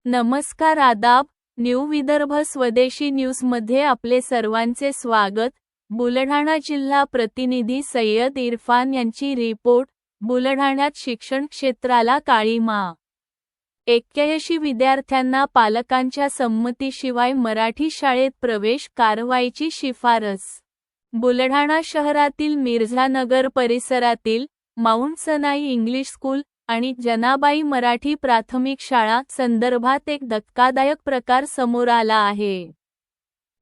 नमस्कार आदाब, न्यू विदर्भ स्वदेशी न्यूजमध्ये आपले सर्वांचे स्वागत। बुलढाणा जिल्हा प्रतिनिधी सय्यद इरफान यांची रिपोर्ट। बुलढाण्यात शिक्षण क्षेत्राला काळीमा। 81 विद्यार्थ्यांना पालकांच्या संमतीशिवाय मराठी शाळेत प्रवेश, कारवाईची शिफारस। बुलढाणा शहरातील मिर्झानगर परिसरातील माउंट सनाई इंग्लिश स्कूल आणि जनाबाई मराठी प्राथमिक शाळा संदर्भात एक धक्कादायक प्रकार समोर आला आहे।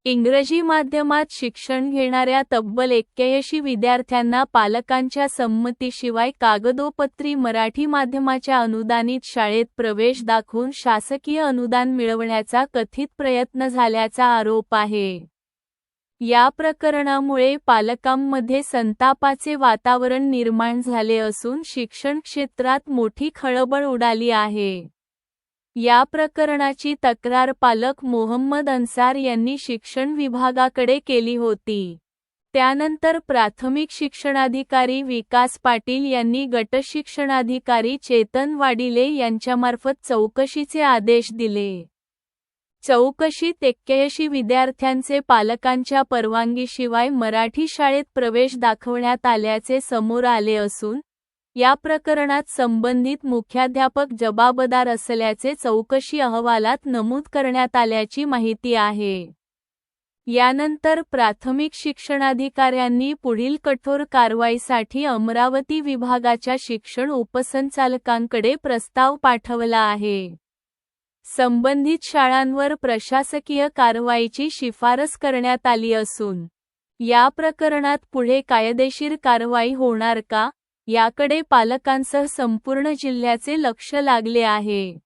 इंग्रजी माध्यमात शिक्षण घेणाऱ्या तब्बल 81 विद्यार्थ्यांना पालकांच्या संमतीशिवाय कागदोपत्री मराठी माध्यमाच्या अनुदानित शाळेत प्रवेश दाखवून शासकीय अनुदान मिळवण्याचा कथित प्रयत्न झाल्याचा आरोप आहे। या प्रकरणामुळे पालकांमध्ये संतापाचे वातावरण निर्माण झाले असून शिक्षण क्षेत्रात मोठी खळबळ उडाली आहे। या प्रकरणाची तक्रार पालक मोहम्मद अन्सार यांनी शिक्षण विभागाकडे केली होती। त्यानंतर प्राथमिक शिक्षणाधिकारी विकास पाटील यांनी गटशिक्षणाधिकारी चेतन वाडिले यांच्यामार्फत चौकशीचे आदेश दिले। चौकशीत 81 विद्यार्थ्यांचे पालकांच्या परवानगीशिवाय मराठी शाळेत प्रवेश दाखवण्यात आल्याचे समोर आले असून, या प्रकरणात संबंधित मुख्याध्यापक जबाबदार असल्याचे चौकशी अहवालात नमूद करण्यात आल्याची माहिती आहे। यानंतर प्राथमिक शिक्षणाधिकाऱ्यांनी पुढील कठोर कारवाईसाठी अमरावती विभागाच्या शिक्षण उपसंचालकांकडे प्रस्ताव पाठवला आहे। संबंधित शाळांवर प्रशासकीय कारवाईची शिफारस करण्यात आली असून, या प्रकरणात पुढे कायदेशीर कारवाई होणार का, याकडे पालकांसह संपूर्ण जिल्ह्याचे लक्ष लागले आहे।